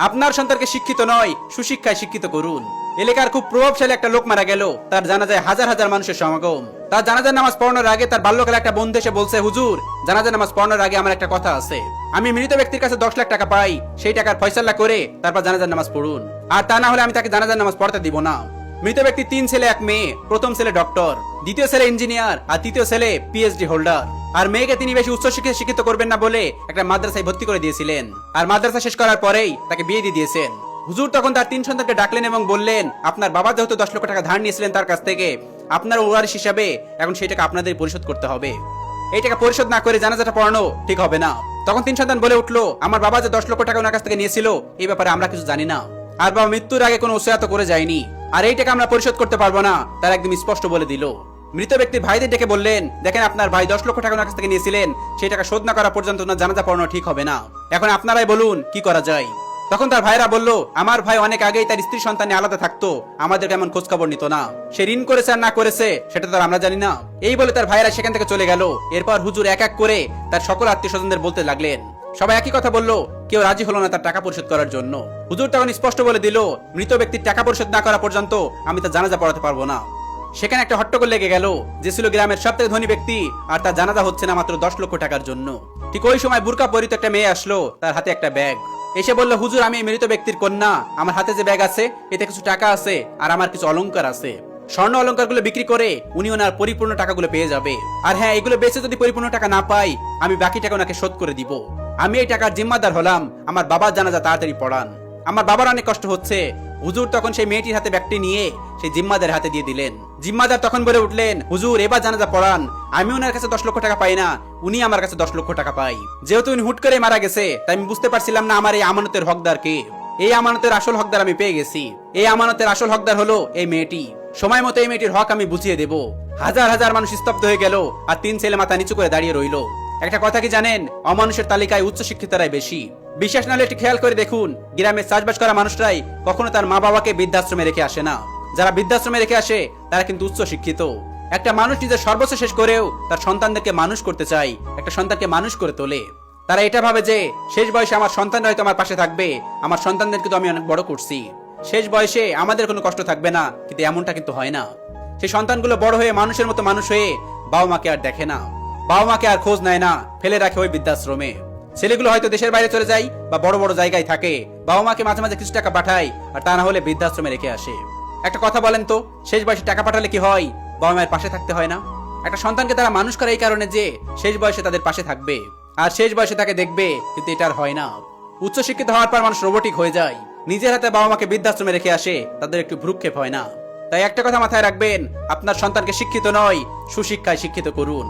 আপনার সন্তানকে শিক্ষিত নয়, সুশিক্ষায় শিক্ষিত করুন। এলাকার খুব প্রভাবশালী একটা লোক মারা গেল, তার জানাজায় হাজার হাজার মানুষের সমাগম। তার জানাজার নামাজ পড়ানোর আগে তার বাল্যকালে একটা বন্ধু এসে বলছে, হুজুর জানাজার নামাজ পড়ানোর আগে আমার একটা কথা আছে। আমি মৃত ব্যক্তির কাছে 10 লাখ টাকা পাই, সেই টাকার ফয়সালা করে তারপর জানাজার নামাজ পড়ুন, আর তা না হলে আমি তাকে জানাজার নামাজ পড়তে দিব না। মৃত ব্যক্তি 3 ছেলে 1 মেয়ে। প্রথম ছেলে ডক্টর, দ্বিতীয় ছেলে ইঞ্জিনিয়ার, আর তৃতীয় ছেলে পিএইচডি হোল্ডার। আর মেয়েকে তিনি বেশি উচ্চ শিক্ষায় শিক্ষিত করবেন না বলে একটা মাদ্রাসায় ভর্তি করে দিয়েছিলেন, আর মাদ্রাসা শেষ করার পরেই তাকে বিয়ে দিয়ে দিয়েছেন। হুজুর তখন তার 3 সন্তানকে ডাকলেন এবং বললেন, আপনার বাবা যেহেতু 10 লক্ষ টাকা ধার নিয়েছিলেন তার কাছ থেকে, আপনার ওয়ারিশ হিসাবে এখন সেই টাকা আপনাদের পরিশোধ করতে হবে। এই টাকা পরিশোধ না করে জানাজাটা পড়ানো ঠিক হবে না। তখন 3 সন্তান বলে উঠলো, আমার বাবা যে 10 লক্ষ টাকা ওনার কাছ থেকে নিয়েছিল এই ব্যাপারে আমরা কিছু জানি না, আর বাবা মৃত্যুর আগে কোনো ওসিয়াত করে যায়নি, আর এই টাকা আমরা পরিশোধ করতে পারবো না, তার একদম স্পষ্ট বলে দিল। মৃত ব্যক্তির ভাইদের ডেকে বললেন, দেখেন আপনার ভাই 10 লক্ষ টাকা ওনার কাছ থেকে নিয়েছিলেন, সেই টাকা শোধ না করা পর্যন্ত ওনার জানাজা পড়ানো ঠিক হবে না। এখন আপনারাই বলুন কি করা যায়। তখন তার ভাইরা বলল, আমার ভাই অনেক আগেই তার স্ত্রী সন্তানে আলাদা থাকতো, আমাদের কেমন খোঁজ খবর নিত না, সে ঋণ করেছে আর না করেছে সেটা তো আমরা জানি না। এই বলে তার ভাইরা সেখান থেকে চলে গেল। এরপর হুজুর এক এক করে তার সকল আত্মীয় স্বজনদের বলতে লাগলেন। সবাই একই কথা বলল, কেউ রাজি হলো না তার টাকা পরিশোধ করার জন্য। হুজুর তখন স্পষ্ট বলে দিল, মৃত ব্যক্তির টাকা পরিশোধ না করা পর্যন্ত আমি তার জানাজা পড়াতে পারবো না। সেখানে একটা হট্টগোল লেগে গেল, যে ছিল গ্রামের সবথেকে ধনী ব্যক্তি, আর তার জানাজা হচ্ছে না মাত্র 10 লক্ষ টাকার জন্য। ঠিক ওই সময় বুরকা পরিত একটা মেয়ে আসলো, তার হাতে একটা ব্যাগ। এসে বলল, হুজুর আমি মৃত ব্যক্তির কন্যা, আমার হাতে যে ব্যাগ আছে এতে কিছু টাকা আছে আর আমার কিছু অলংকার আছে। স্বর্ণ অলংকার গুলো বিক্রি করে উনি ওনার পরিপূর্ণ টাকাগুলো পেয়ে যাবে, আর হ্যাঁ এগুলো বেচে যদি পরিপূর্ণ টাকা না পাই আমি বাকি টাকা ওনাকে শোধ করে দিব। আমি এই টাকার জিম্মাদার হলাম, আমার বাবার জানাজা তাড়াতাড়ি পড়ান, আমার বাবার অনেক কষ্ট হচ্ছে। হুজুর তখন সেই মেয়েটির হাতে ব্যাগটি নিয়ে সেই জিম্মাদার হাতে দিয়ে দিলেন। জিম্মাদার তখন বলে উঠলেন, হুজুর এবার জানাজা পড়ান, আমি ওনার কাছে 10 লক্ষ টাকা পাই না, উনি আমার কাছে 10 লক্ষ টাকা পাই। যেহেতু উনি হুট করে মারা গেছে তাই আমি বুঝতে পারছিলাম না আমার এই আমানতের হকদার কে। এই আমানতের আসল হকদার আমি পেয়ে গেছি। এই আমানতের আসল হকদার হলো এই মেয়েটি। সময় মতো এই মেয়েটির হক আমি বুঝিয়ে দেব। হাজার হাজার মানুষ স্তব্ধ হয়ে গেল, আর 3 ছেলে মাথা নিচু করে দাঁড়িয়ে রইল। একটা কথা কি জানেন, অমানুষের তালিকায় উচ্চ শিক্ষিতরাই বেশি। বিশ্বাস না হলে একটু খেয়াল করে দেখুন, গ্রামে চাষবাস করা মানুষরাই কখনো তার মা বাবাকে বৃদ্ধাশ্রমে রেখে আসে না। যারা বৃদ্ধাশ্রমে রেখে আসে তারা কিন্তু উচ্চ শিক্ষিত। একটা মানুষ নিজের সর্বোচ্চ শেষ করেও তার সন্তানদেরকে মানুষ করতে চায়, একটা সন্তানকে মানুষ করে তোলে। তারা এটা ভাবে যে শেষ বয়সে আমার সন্তানরা হয়তো আমার পাশে থাকবে, আমার সন্তানদেরকে তো আমি অনেক বড় করছি, শেষ বয়সে আমাদের কোনো কষ্ট থাকবে না। কিন্তু এমনটা কিন্তু হয় না। সেই সন্তানগুলো বড় হয়ে মানুষের মতো মানুষ হয়ে বাবা মাকে আর দেখে না, বাবা মাকে আর খোঁজ নেয় না, ফেলে রাখে ওই বৃদ্ধাশ্রমে। ছেলেগুলো হয়তো দেশের বাইরে চলে যায় বা বড় বড় জায়গায় থাকে, বাবা মাকে মাঝে মাঝে কিছু টাকা পাঠায়, আর তা না হলে বৃদ্ধাশ্রমে রেখে আসে। একটা কথা বলেন তো, শেষ বয়সে টাকা পাঠালে কি হয়? বাবা মায়ের পাশে থাকতে হয় না? একটা সন্তানকে তারা মানুষ করে এই কারণে যে শেষ বয়সে তাদের পাশে থাকবে আর শেষ বয়সে তাকে দেখবে, কিন্তু এটা আর হয় না। উচ্চ শিক্ষিত হওয়ার পর মানুষ রোবটিক হয়ে যায়, নিজের হাতে বাবা মাকে বৃদ্ধাশ্রমে রেখে আসে, তাদের একটু ভ্রুক্ষেপ হয় না। তাই একটা কথা মাথায় রাখবেন, আপনার সন্তানকে শিক্ষিত নয় সুশিক্ষায় শিক্ষিত করুন।